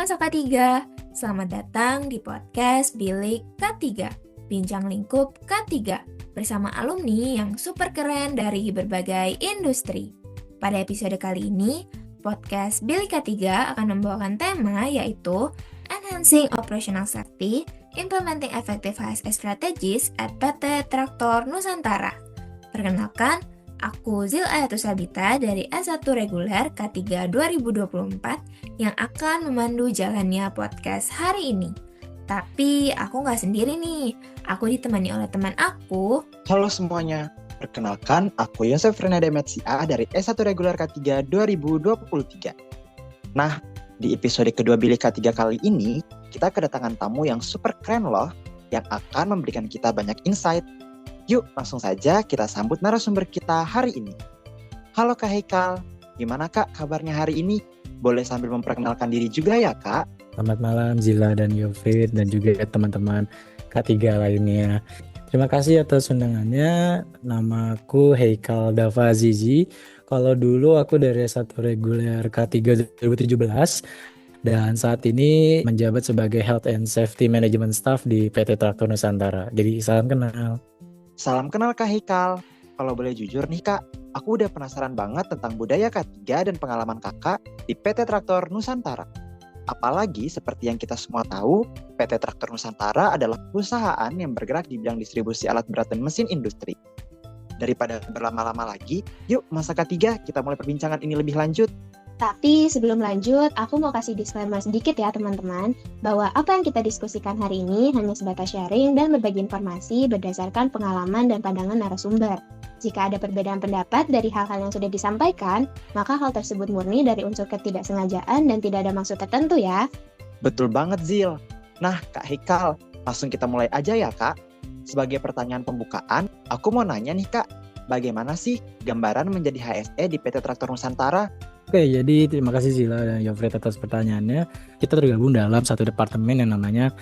masa K3. Selamat datang di podcast Bilik K3, Bincang Lingkup K3, bersama alumni yang super keren dari berbagai industri. Pada episode kali ini, podcast Bilik K3 akan membawakan tema yaitu Enhancing Operational Safety, Implementing Effective HSE Strategies at PT Traktor Nusantara. Perkenalkan, aku Zil Ayatus Sabita dari S1 Reguler K3 2024 yang akan memandu jalannya podcast hari ini. Tapi aku nggak sendiri nih, aku ditemani oleh teman aku. Halo semuanya, perkenalkan aku Yosef Renade Metsia dari S1 Reguler K3 2023. Nah, di episode kedua Bilik K3 kali ini, kita kedatangan tamu yang super keren loh, yang akan memberikan kita banyak insight. Yuk, langsung saja kita sambut narasumber kita hari ini. Halo Kak Haikal, gimana Kak kabarnya hari ini? Boleh sambil memperkenalkan diri juga ya Kak? Selamat malam Zila dan Yofrit dan juga teman-teman K3 lainnya. Terima kasih atas undangannya. Namaku Haikal Dava Azizi. Kalau dulu aku dari S1 Reguler K3 2017 dan saat ini menjabat sebagai Health and Safety Management Staff di PT Traktor Nusantara. Jadi salam kenal. Salam kenal Kak Haikal. Kalau boleh jujur nih Kak, aku udah penasaran banget tentang budaya K3 dan pengalaman Kakak di PT Traktor Nusantara. Apalagi seperti yang kita semua tahu, PT Traktor Nusantara adalah perusahaan yang bergerak di bidang distribusi alat berat dan mesin industri. Daripada berlama-lama lagi, yuk masa K3 kita mulai perbincangan ini lebih lanjut. Tapi sebelum lanjut, aku mau kasih disclaimer sedikit ya teman-teman, bahwa apa yang kita diskusikan hari ini hanya sebatas sharing dan berbagi informasi berdasarkan pengalaman dan pandangan narasumber. Jika ada perbedaan pendapat dari hal-hal yang sudah disampaikan, maka hal tersebut murni dari unsur ketidaksengajaan dan tidak ada maksud tertentu ya. Betul banget Zil. Nah Kak Haikal, langsung kita mulai aja ya Kak. Sebagai pertanyaan pembukaan, aku mau nanya nih Kak, bagaimana sih gambaran menjadi HSE di PT Traktor Nusantara? Oke, jadi terima kasih Zila dan Yofrit atas pertanyaannya. Kita tergabung dalam satu departemen yang namanya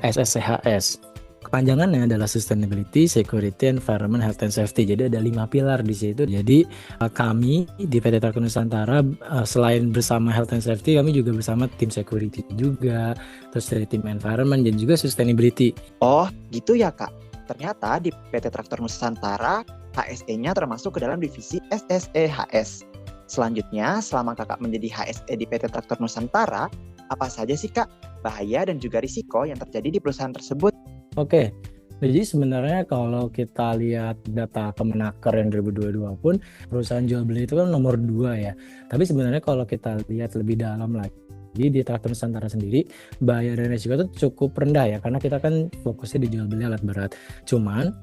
SSCHS. Kepanjangannya adalah Sustainability, Security, Environment, Health and Safety. Jadi ada 5 pilar di situ. Jadi kami di PT Traktor Nusantara selain bersama Health and Safety, kami juga bersama tim Security juga, terus dari tim Environment dan juga Sustainability. Oh, gitu ya Kak. Ternyata di PT Traktor Nusantara, HSE-nya termasuk ke dalam divisi SSEHS. Selanjutnya, selama Kakak menjadi HSE di PT Traktor Nusantara, apa saja sih Kak bahaya dan juga risiko yang terjadi di perusahaan tersebut? Oke, jadi sebenarnya kalau kita lihat data Kemenaker yang 2022 pun, perusahaan jual beli itu kan nomor 2 ya. Tapi sebenarnya kalau kita lihat lebih dalam lagi, di Traktor Nusantara sendiri, bahaya dan risiko itu cukup rendah ya, karena kita kan fokusnya di jual beli alat berat. Cuman,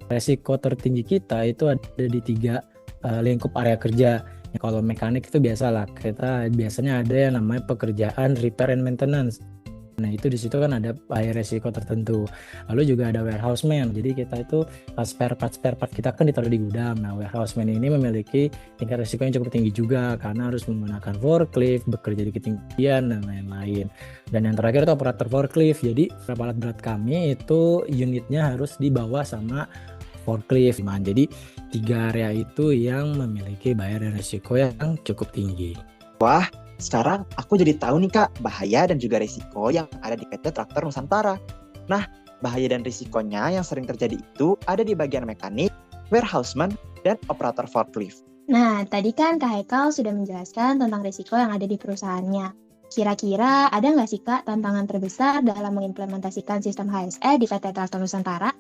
risiko tertinggi kita itu ada di 3 lingkup area kerja. Kalau mekanik itu biasalah, kita biasanya ada yang namanya pekerjaan repair and maintenance. Nah itu di situ kan ada resiko tertentu. Lalu juga ada warehouseman. Jadi kita itu spare part kita kan ditaruh di gudang. Nah warehouseman ini memiliki tingkat risiko yang cukup tinggi juga karena harus menggunakan forklift, bekerja di ketinggian dan lain-lain. Dan yang terakhir itu operator forklift. Jadi alat berat kami itu unitnya harus dibawa sama forklift. Jadi 3 area itu yang memiliki bahaya dan risiko yang cukup tinggi. Wah, sekarang aku jadi tahu nih Kak, bahaya dan juga risiko yang ada di PT Traktor Nusantara. Nah, bahaya dan risikonya yang sering terjadi itu ada di bagian mekanik, warehouseman, dan operator forklift. Nah, tadi kan Kak Haikal sudah menjelaskan tentang risiko yang ada di perusahaannya. Kira-kira ada nggak sih Kak tantangan terbesar dalam mengimplementasikan sistem HSE di PT Traktor Nusantara?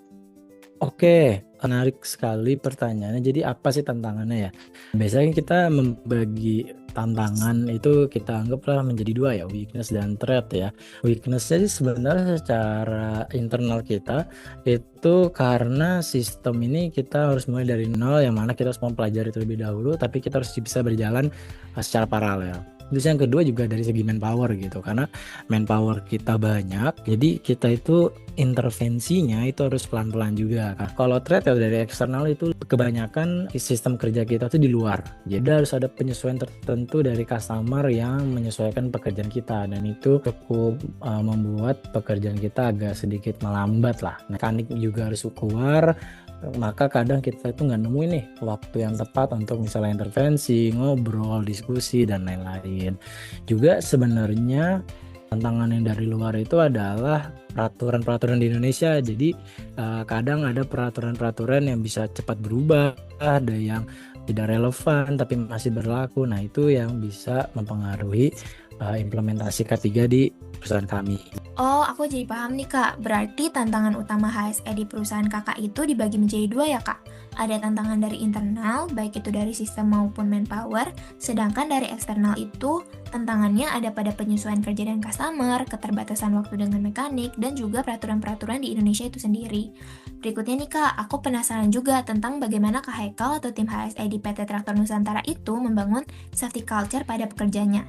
Oke, menarik sekali pertanyaannya. Jadi apa sih tantangannya ya? Biasanya kita membagi tantangan itu kita anggaplah menjadi 2 ya, weakness dan threat ya. Weakness jadi sebenarnya secara internal kita itu karena sistem ini kita harus mulai dari nol, yang mana kita harus mempelajari terlebih dahulu, tapi kita harus bisa berjalan secara paralel. Terus yang kedua juga dari segi manpower gitu, karena manpower kita banyak, jadi kita itu intervensinya itu harus pelan-pelan juga. Nah, kalau threat ya dari eksternal itu kebanyakan sistem kerja kita tuh di luar, jadi harus ada penyesuaian tertentu dari customer yang menyesuaikan pekerjaan kita, dan itu cukup membuat pekerjaan kita agak sedikit melambat lah. Mekanik juga harus keluar, maka kadang kita itu nggak nemuin nih waktu yang tepat untuk misalnya intervensi, ngobrol, diskusi dan lain-lain. Juga sebenarnya Tantangan yang dari luar itu adalah peraturan-peraturan di Indonesia. Jadi kadang ada peraturan-peraturan yang bisa cepat berubah, ada yang tidak relevan tapi masih berlaku. Nah, itu yang bisa mempengaruhi implementasi K3 di perusahaan kami. Oh, aku jadi paham nih Kak. Berarti tantangan utama HSE di perusahaan Kakak itu dibagi menjadi dua ya Kak? Ada tantangan dari internal, baik itu dari sistem maupun manpower, sedangkan dari eksternal itu tantangannya ada pada penyesuaian kerja dan customer, keterbatasan waktu dengan mekanik, dan juga peraturan-peraturan di Indonesia itu sendiri. Berikutnya nih Kak, aku penasaran juga tentang bagaimana Kak Haikal atau tim HSE di PT Traktor Nusantara itu membangun safety culture pada pekerjanya.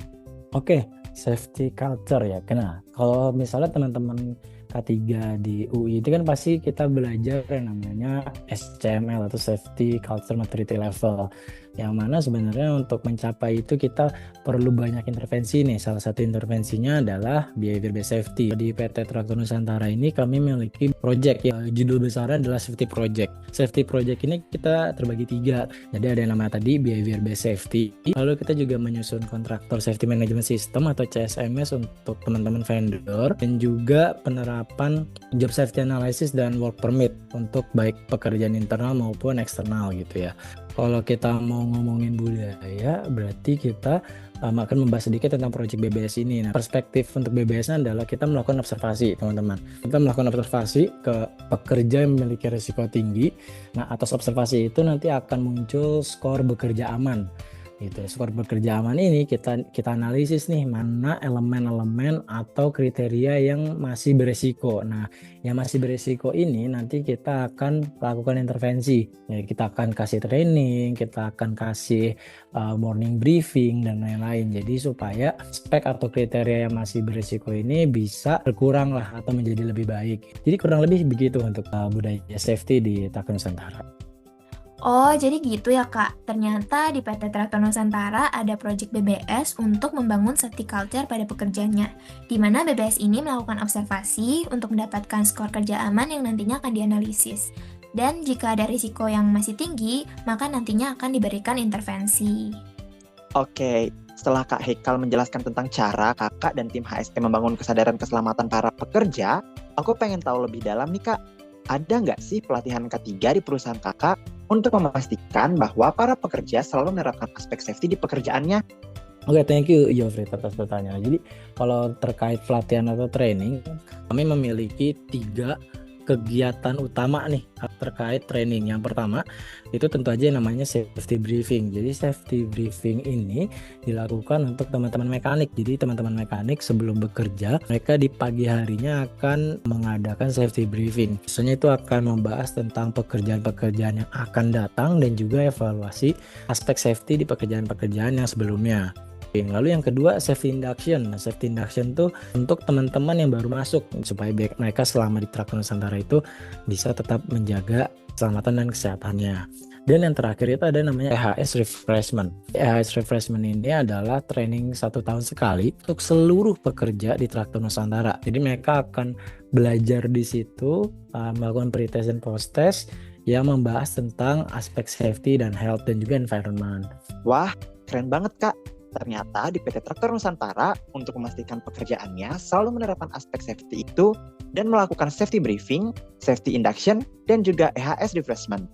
Oke, safety culture ya. Karena kalau misalnya teman-teman K3 di UI itu kan pasti kita belajar yang namanya SCML atau Safety Culture Maturity Level. Yang mana sebenarnya untuk mencapai itu kita perlu banyak intervensi nih. Salah satu intervensinya adalah behavior based safety. Di PT Traktor Nusantara ini kami memiliki project ya, judul besarnya adalah safety project. Safety project ini kita terbagi 3. Jadi ada yang namanya tadi behavior based safety. Lalu kita juga menyusun kontraktor safety management system atau CSMS untuk teman-teman vendor, dan juga penerapan job safety analysis dan work permit untuk baik pekerjaan internal maupun eksternal gitu ya. Kalau kita mau ngomongin budaya, berarti kita akan membahas sedikit tentang proyek BBS ini. Nah, perspektif untuk BBS adalah kita melakukan observasi, teman-teman. Kita melakukan observasi ke pekerja yang memiliki risiko tinggi. Nah, atas observasi itu nanti akan muncul skor bekerja aman. Gitu. Skor bekerja aman ini kita analisis nih mana elemen-elemen atau kriteria yang masih beresiko. Nah, yang masih beresiko ini nanti kita akan lakukan intervensi. Ya, kita akan kasih training, kita akan kasih morning briefing dan lain-lain. Jadi supaya spek atau kriteria yang masih beresiko ini bisa berkurang lah atau menjadi lebih baik. Jadi kurang lebih begitu untuk budaya safety di Traktor Nusantara. Oh, jadi gitu ya Kak. Ternyata di PT Traktor Nusantara ada proyek BBS untuk membangun safety culture pada pekerjanya, di mana BBS ini melakukan observasi untuk mendapatkan skor kerja aman yang nantinya akan dianalisis. Dan jika ada risiko yang masih tinggi, maka nantinya akan diberikan intervensi. Oke, setelah Kak Haikal menjelaskan tentang cara Kakak dan tim HSE membangun kesadaran keselamatan para pekerja, aku pengen tahu lebih dalam nih Kak, ada nggak sih pelatihan K3 di perusahaan Kakak untuk memastikan bahwa para pekerja selalu menerapkan aspek safety di pekerjaannya? Oke, thank you Yofri atas pertanyaan. Jadi kalau terkait pelatihan atau training, kami memiliki 3 kegiatan utama nih terkait training. Yang pertama itu tentu aja namanya safety briefing. Jadi safety briefing ini dilakukan untuk teman-teman mekanik. Jadi teman-teman mekanik sebelum bekerja, mereka di pagi harinya akan mengadakan safety briefing. Biasanya itu akan membahas tentang pekerjaan-pekerjaan yang akan datang dan juga evaluasi aspek safety di pekerjaan-pekerjaan yang sebelumnya. Lalu yang kedua safety induction. Nah, safety induction tuh untuk teman-teman yang baru masuk supaya mereka selama di Traktor Nusantara itu bisa tetap menjaga keselamatan dan kesehatannya. Dan yang terakhir itu ada namanya EHS Refreshment. EHS Refreshment ini adalah training 1 tahun sekali untuk seluruh pekerja di Traktor Nusantara. Jadi mereka akan belajar di situ, melakukan pre-test dan post-test yang membahas tentang aspek safety dan health dan juga environment. Wah, keren banget Kak. Ternyata di PT Traktor Nusantara untuk memastikan pekerjaannya selalu menerapkan aspek safety itu dan melakukan safety briefing, safety induction, dan juga EHS refreshment.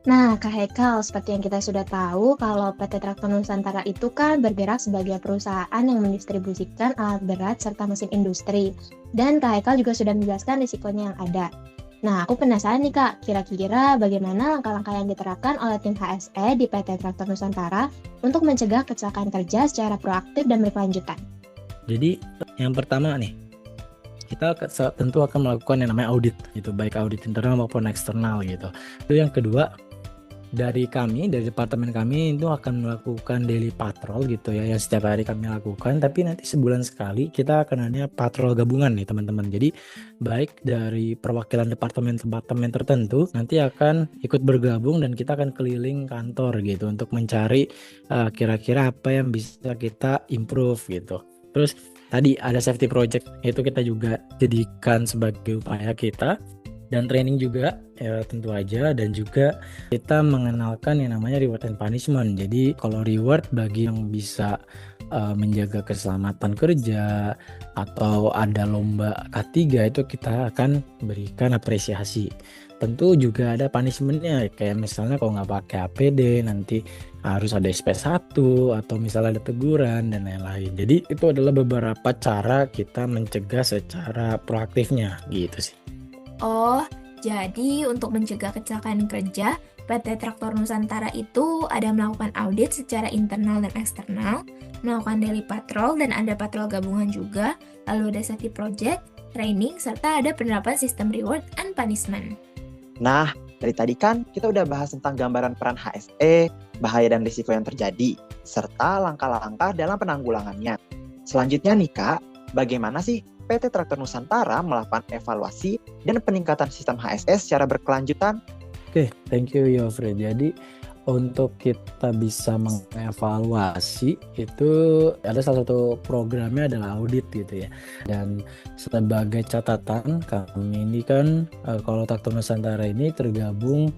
Nah, Kak Haikal, seperti yang kita sudah tahu, kalau PT Traktor Nusantara itu kan bergerak sebagai perusahaan yang mendistribusikan alat berat serta mesin industri. Dan Kak Haikal juga sudah menjelaskan risikonya yang ada. Nah, aku penasaran nih Kak, kira-kira bagaimana langkah-langkah yang diterapkan oleh tim HSE di PT Traktor Nusantara untuk mencegah kecelakaan kerja secara proaktif dan berkelanjutan? Jadi yang pertama nih, kita tentu akan melakukan yang namanya audit gitu, baik audit internal maupun eksternal gitu. Itu yang kedua, dari departemen kami itu akan melakukan daily patrol gitu ya, yang setiap hari kami lakukan, tapi nanti sebulan sekali kita akan ada patrol gabungan nih teman-teman. Jadi baik dari perwakilan departemen tertentu nanti akan ikut bergabung dan kita akan keliling kantor gitu untuk mencari kira-kira apa yang bisa kita improve gitu. Terus tadi ada safety project, itu kita juga jadikan sebagai upaya kita dan training juga ya tentu aja, dan juga kita mengenalkan yang namanya reward and punishment. Jadi kalau reward bagi yang bisa menjaga keselamatan kerja atau ada lomba K3 itu kita akan berikan apresiasi. Tentu juga ada punishmentnya, kayak misalnya kalau nggak pakai APD nanti harus ada SP1 atau misalnya ada teguran dan lain-lain. Jadi itu adalah beberapa cara kita mencegah secara proaktifnya gitu sih. Oh, jadi untuk mencegah kecelakaan kerja, PT Traktor Nusantara itu ada melakukan audit secara internal dan eksternal, melakukan daily patrol dan ada patrol gabungan juga, lalu ada safety project, training, serta ada penerapan sistem reward and punishment. Nah, dari tadi kan kita udah bahas tentang gambaran peran HSE, bahaya dan risiko yang terjadi, serta langkah-langkah dalam penanggulangannya. Selanjutnya nih Kak, bagaimana sih PT Traktor Nusantara melakukan evaluasi dan peningkatan sistem HSE secara berkelanjutan? Oke, thank you Yofred. Jadi untuk kita bisa mengevaluasi itu ada salah satu programnya adalah audit gitu ya. Dan sebagai catatan kami ini kan kalau Traktor Nusantara ini tergabung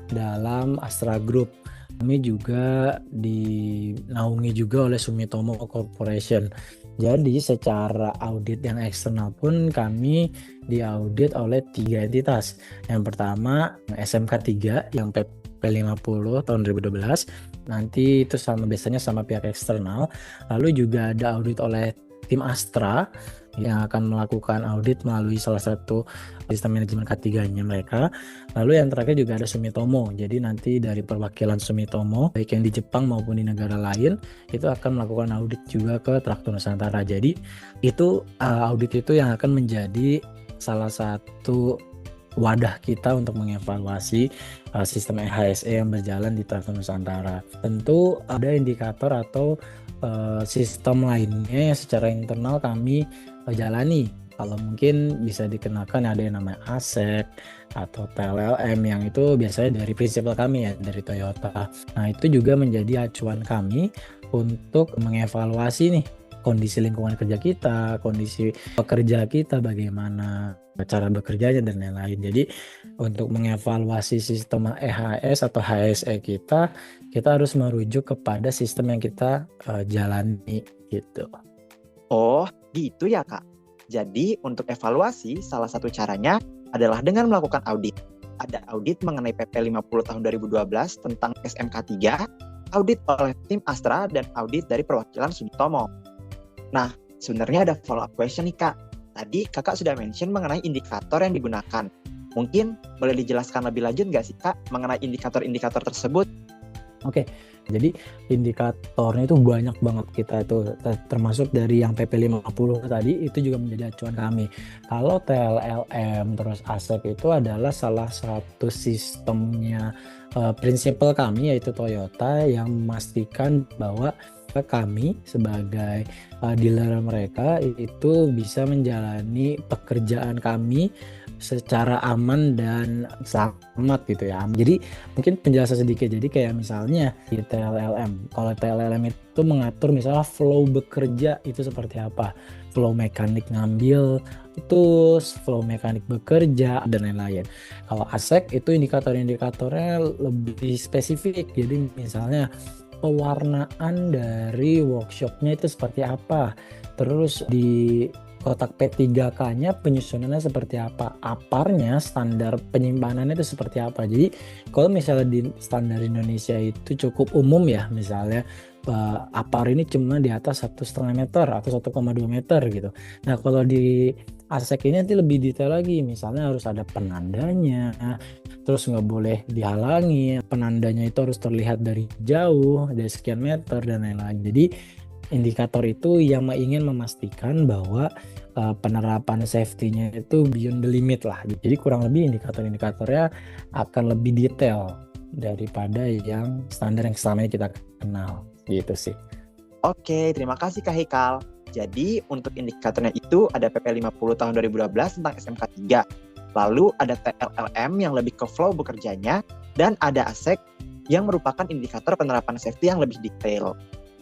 dalam Astra Group. Kami juga dinaungi juga oleh Sumitomo Corporation. Jadi secara audit yang eksternal pun kami diaudit oleh 3 entitas. Yang pertama SMK 3 yang P50 tahun 2012. Nanti itu biasanya sama pihak eksternal. Lalu juga ada audit oleh tim Astra yang akan melakukan audit melalui salah satu sistem manajemen K3-nya mereka. Lalu yang terakhir juga ada Sumitomo. Jadi nanti dari perwakilan Sumitomo, baik yang di Jepang maupun di negara lain, itu akan melakukan audit juga ke Traktor Nusantara. Jadi itu audit itu yang akan menjadi salah satu wadah kita untuk mengevaluasi sistem HSE yang berjalan di Traktor Nusantara. Tentu ada indikator atau sistem lainnya yang secara internal kami jalani. Kalau mungkin bisa dikenakan ada yang namanya ASEC atau TLLM yang itu biasanya dari prinsipal kami ya, dari Toyota. Nah itu juga menjadi acuan kami untuk mengevaluasi nih kondisi lingkungan kerja kita, kondisi pekerja kita bagaimana, cara bekerjanya dan lain-lain. Jadi untuk mengevaluasi sistem EHS atau HSE kita harus merujuk kepada sistem yang kita jalani gitu. Oh, gitu ya Kak. Jadi untuk evaluasi salah satu caranya adalah dengan melakukan audit. Ada audit mengenai PP 50 tahun 2012 tentang SMK 3, audit oleh tim Astra dan audit dari perwakilan Sumitomo. Nah, sebenarnya ada follow up question nih Kak. Tadi Kakak sudah mention mengenai indikator yang digunakan. Mungkin boleh dijelaskan lebih lanjut nggak sih Kak mengenai indikator-indikator tersebut? Oke, jadi indikatornya itu banyak banget kita itu, termasuk dari yang PP 50 tadi itu juga menjadi acuan kami. Kalau TLLM terus ASEC itu adalah salah satu sistemnya prinsipal kami yaitu Toyota yang memastikan bahwa kami sebagai dealer mereka itu bisa menjalani pekerjaan kami secara aman dan selamat gitu ya. Jadi mungkin penjelasan sedikit. Jadi kayak misalnya di TLLM. Kalau TLLM itu mengatur misalnya flow bekerja itu seperti apa. Flow mekanik ngambil itu, flow mekanik bekerja dan lain-lain. Kalau ASEC itu indikator-indikatornya lebih spesifik. Jadi misalnya pewarnaan dari workshopnya itu seperti apa. Terus di kotak P3K-nya penyusunannya seperti apa, aparnya standar penyimpanannya itu seperti apa. Jadi kalau misalnya di standar Indonesia itu cukup umum ya, misalnya apar ini cuma di atas 1,5 meter atau 1,2 meter gitu. Nah kalau di ASEC ini nanti lebih detail lagi, misalnya harus ada penandanya, terus nggak boleh dihalangi, penandanya itu harus terlihat dari jauh, dari sekian meter dan lain-lain. Jadi indikator itu yang ingin memastikan bahwa penerapan safety-nya itu beyond the limit lah. Jadi kurang lebih indikator-indikatornya akan lebih detail daripada yang standar yang selama ini kita kenal gitu sih. Oke, terima kasih Kak Hikal. Jadi untuk indikatornya itu ada PP 50 tahun 2012 tentang SMK 3. Lalu ada TLLM yang lebih ke flow bekerjanya, dan ada ASEC yang merupakan indikator penerapan safety yang lebih detail.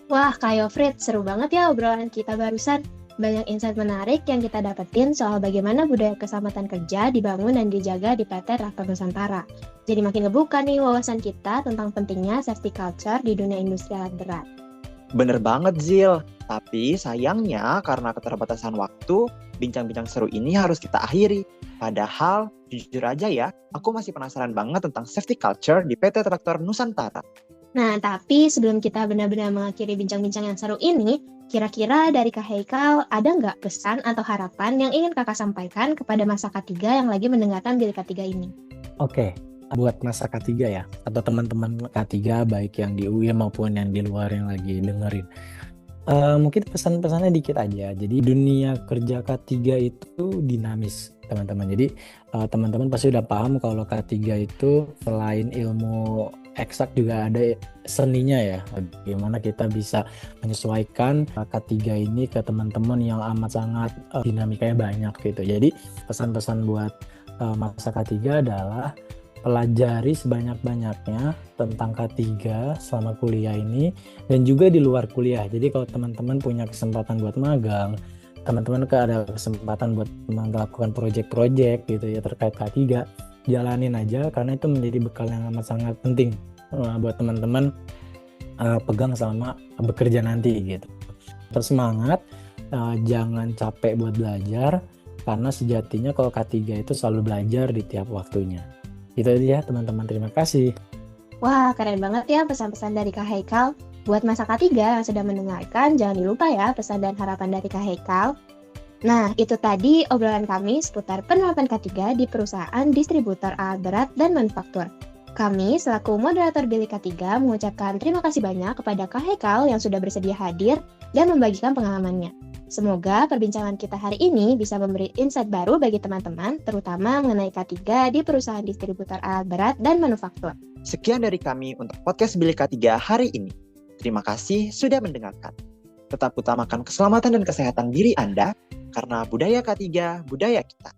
Wah, Kak Yofred, seru banget ya obrolan kita barusan. Banyak insight menarik yang kita dapetin soal bagaimana budaya keselamatan kerja dibangun dan dijaga di PT Traktor Nusantara. Jadi makin ngebuka nih wawasan kita tentang pentingnya safety culture di dunia industri alat berat. Bener banget Zil, tapi sayangnya karena keterbatasan waktu, bincang-bincang seru ini harus kita akhiri. Padahal, jujur aja ya, aku masih penasaran banget tentang safety culture di PT Traktor Nusantara. Nah, tapi sebelum kita benar-benar mengakhiri bincang-bincang yang seru ini, kira-kira dari Kak Haikal ada nggak pesan atau harapan yang ingin kakak sampaikan kepada masa K3 yang lagi mendengarkan Bilik K3 ini? Oke, buat masa K3 ya, atau teman-teman K3 baik yang di UI maupun yang di luar yang lagi dengerin. Mungkin pesan-pesannya dikit aja. Jadi dunia kerja K3 itu dinamis, teman-teman. Jadi teman-teman pasti udah paham kalau K3 itu selain ilmu eksak juga ada seninya ya. Bagaimana kita bisa menyesuaikan K3 ini ke teman-teman yang amat sangat dinamikanya banyak gitu. Jadi pesan-pesan buat masa K3 adalah pelajari sebanyak-banyaknya tentang K3 selama kuliah ini dan juga di luar kuliah. Jadi kalau teman-teman punya kesempatan buat magang, teman-teman ada kesempatan buat melakukan proyek-proyek gitu ya terkait K3, jalanin aja karena itu menjadi bekal yang amat sangat penting buat teman-teman pegang selama bekerja nanti gitu. Terus semangat, jangan capek buat belajar karena sejatinya kalau K3 itu selalu belajar di tiap waktunya. Itu aja teman-teman, terima kasih. Wah, keren banget ya pesan-pesan dari Kak Haikal. Buat masa K3 yang sudah mendengarkan, jangan dilupa ya pesan dan harapan dari Kak Haikal. Nah, itu tadi obrolan kami seputar penerapan K3 di perusahaan distributor alat berat dan manufaktur. Kami selaku moderator Bilik K3 mengucapkan terima kasih banyak kepada Kak Haikal yang sudah bersedia hadir dan membagikan pengalamannya. Semoga perbincangan kita hari ini bisa memberi insight baru bagi teman-teman, terutama mengenai K3 di perusahaan distributor alat berat dan manufaktur. Sekian dari kami untuk podcast Bilik K3 hari ini. Terima kasih sudah mendengarkan. Tetap utamakan keselamatan dan kesehatan diri Anda, karena budaya K3, budaya kita.